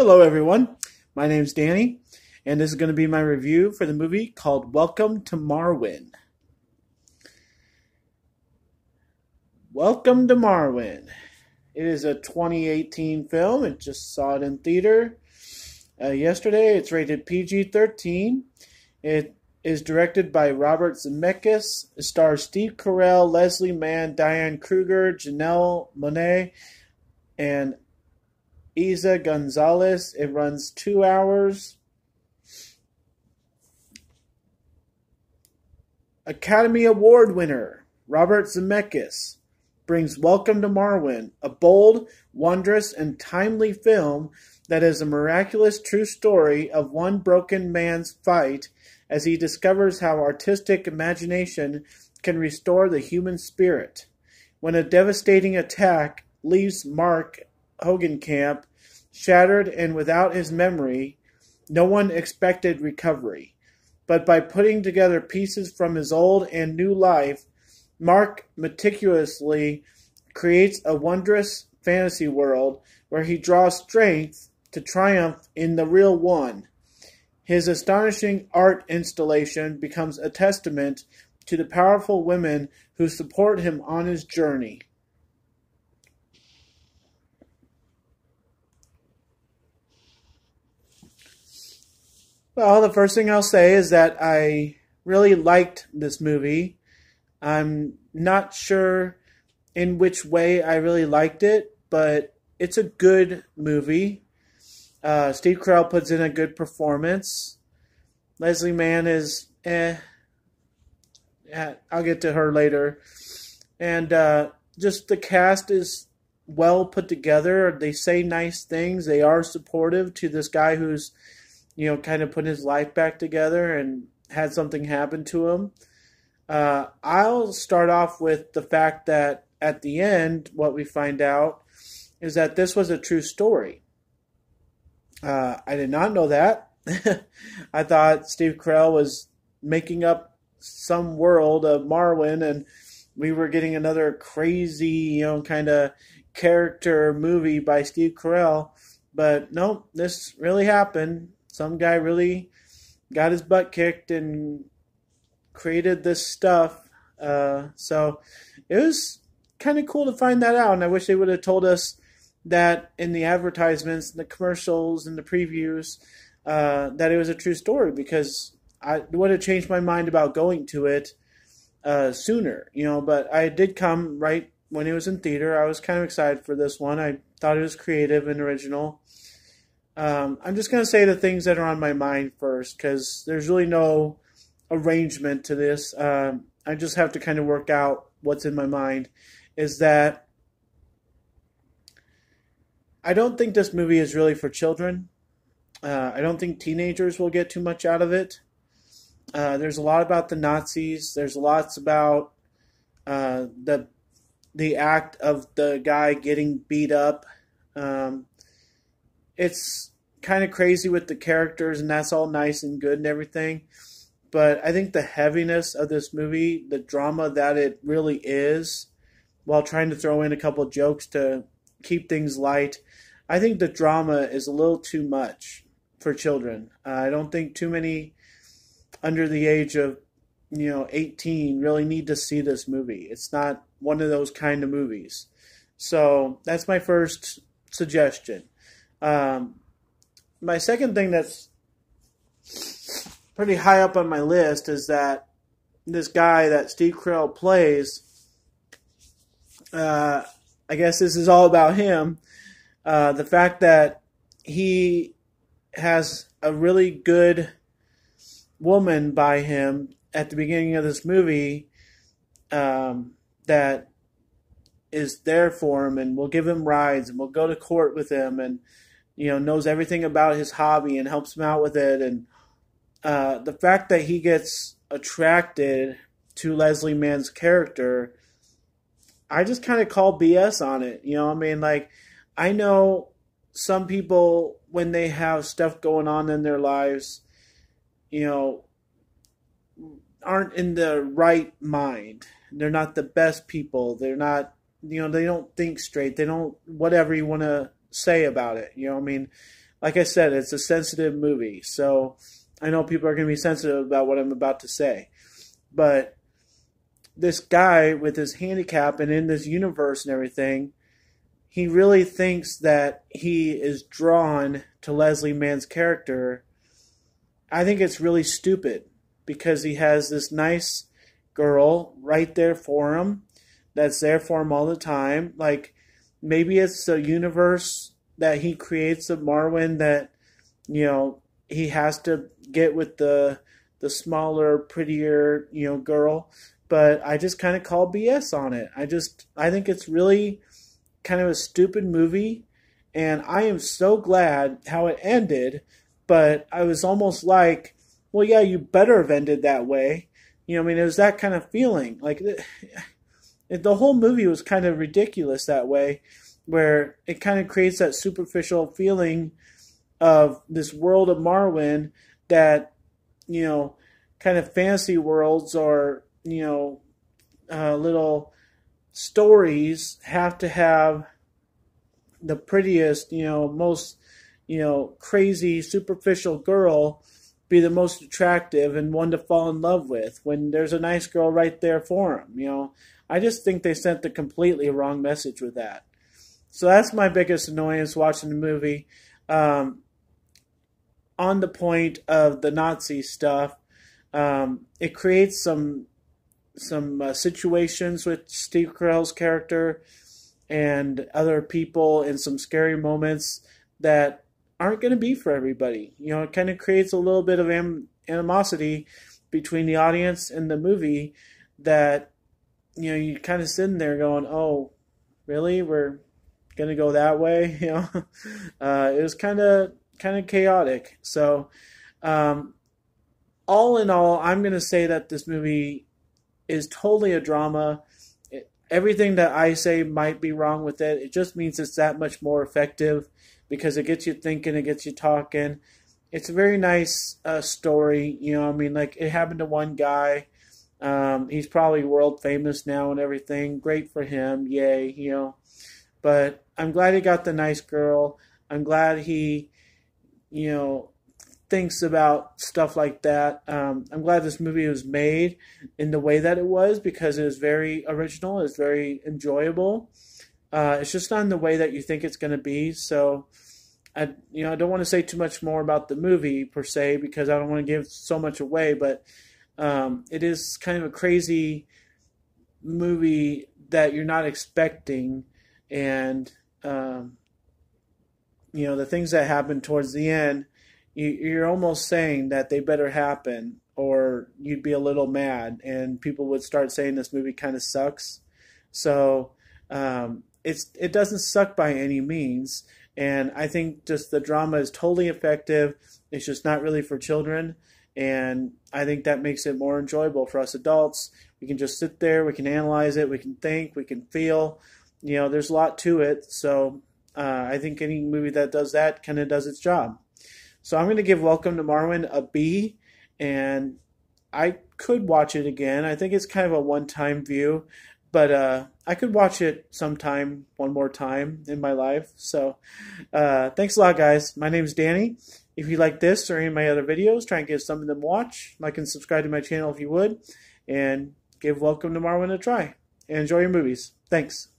Hello, everyone. My name's Danny, and this is going to be my review for the movie called Welcome to Marwen. Welcome to Marwen. It is a 2018 film. It just saw it in theater yesterday. It's rated PG-13. It is directed by Robert Zemeckis. It stars Steve Carell, Leslie Mann, Diane Kruger, Janelle Monáe, and Isa Gonzalez. It runs 2 hours. Academy Award winner Robert Zemeckis brings Welcome to Marwen, a bold, wondrous, and timely film that is a miraculous true story of one broken man's fight as he discovers how artistic imagination can restore the human spirit. When a devastating attack leaves Mark Hogenkamp shattered and without his memory, no one expected recovery. But by putting together pieces from his old and new life, Mark meticulously creates a wondrous fantasy world where he draws strength to triumph in the real one. His astonishing art installation becomes a testament to the powerful women who support him on his journey. Well, the first thing I'll say is that I really liked this movie. I'm not sure in which way I really liked it, but it's a good movie. Steve Carell puts in a good performance. Leslie Mann is I'll get to her later. And just the cast is well put together. They say nice things. They are supportive to this guy who's, kind of put his life back together and had something happen to him. I'll start off with the fact that at the end, what we find out is that this was a true story. I did not know that. I thought Steve Carell was making up some world of Marwen, and we were getting another crazy, kind of character movie by Steve Carell. But no, this really happened. Some guy really got his butt kicked and created this stuff. So it was kind of cool to find that out, and I wish they would have told us that in the advertisements and the commercials and the previews, that it was a true story, because I would have changed my mind about going to it sooner, but I did come right when it was in theater. I was kind of excited for this one. I thought it was creative and original. I'm just going to say the things that are on my mind first, because there's really no arrangement to this. I just have to kind of work out what's in my mind. Is that I don't think this movie is really for children. I don't think teenagers will get too much out of it. There's a lot about the Nazis. There's lots about the act of the guy getting beat up. It's kind of crazy with the characters, and that's all nice and good and everything. But I think the heaviness of this movie, the drama that it really is, while trying to throw in a couple of jokes to keep things light, I think the drama is a little too much for children. I don't think too many under the age of 18 really need to see this movie. It's not one of those kind of movies. So that's my first suggestion. My second thing that's pretty high up on my list is that this guy that Steve Carell plays, I guess this is all about him. The fact that he has a really good woman by him at the beginning of this movie, that is there for him and will give him rides and will go to court with him, and knows everything about his hobby and helps him out with it. And the fact that he gets attracted to Leslie Mann's character, I just kind of call BS on it. I know some people, when they have stuff going on in their lives, aren't in the right mind. They're not the best people. They're not, they don't think straight. They don't, whatever you want to say about it. like I said, it's a sensitive movie. So I know people are going to be sensitive about what I'm about to say. But this guy with his handicap and in this universe and everything, he really thinks that he is drawn to Leslie Mann's character. I think it's really stupid because he has this nice girl right there for him that's there for him all the time. Like, maybe it's a universe that he creates of Marwen that, he has to get with the smaller, prettier, girl. But I just kind of call BS on it. I think it's really kind of a stupid movie, and I am so glad how it ended. But I was almost like, well, yeah, you better have ended that way. It was that kind of feeling. Like, the whole movie was kind of ridiculous that way, where it kind of creates that superficial feeling of this world of Marwen that, kind of fantasy worlds or, little stories have to have the prettiest, most, crazy, superficial girl be the most attractive and one to fall in love with when there's a nice girl right there for him. I just think they sent the completely wrong message with that. So that's my biggest annoyance watching the movie. On the point of the Nazi stuff, it creates some situations with Steve Carell's character and other people and some scary moments that aren't going to be for everybody. It kind of creates a little bit of animosity between the audience and the movie that, you kind of sitting there going, oh, really? We're going to go that way? It was kind of chaotic. So, all in all, I'm going to say that this movie is totally a drama. Everything that I say might be wrong with it. It just means it's that much more effective because it gets you thinking, it gets you talking. It's a very nice story. Like, it happened to one guy. He's probably world famous now and everything. Great for him. Yay, But I'm glad he got the nice girl. I'm glad he, thinks about stuff like that. I'm glad this movie was made in the way that it was because it was very original. It's very enjoyable. It's just not in the way that you think it's going to be. So, I don't want to say too much more about the movie per se because I don't want to give so much away. But it is kind of a crazy movie that you're not expecting, and the things that happen towards the end, you're almost saying that they better happen or you'd be a little mad and people would start saying this movie kind of sucks. So it doesn't suck by any means, and I think just the drama is totally effective. It's just not really for children, and I think that makes it more enjoyable for us adults. We can just sit there, we can analyze it, we can think, we can feel. There's a lot to it, so I think any movie that does that kind of does its job. So I'm going to give Welcome to Marwen a B, and I could watch it again. I think it's kind of a one-time view, but I could watch it sometime, one more time in my life. So thanks a lot, guys. My name is Danny. If you like this or any of my other videos, try and give some of them a watch. Like and subscribe to my channel if you would, and give Welcome to Marwen a try. And enjoy your movies. Thanks.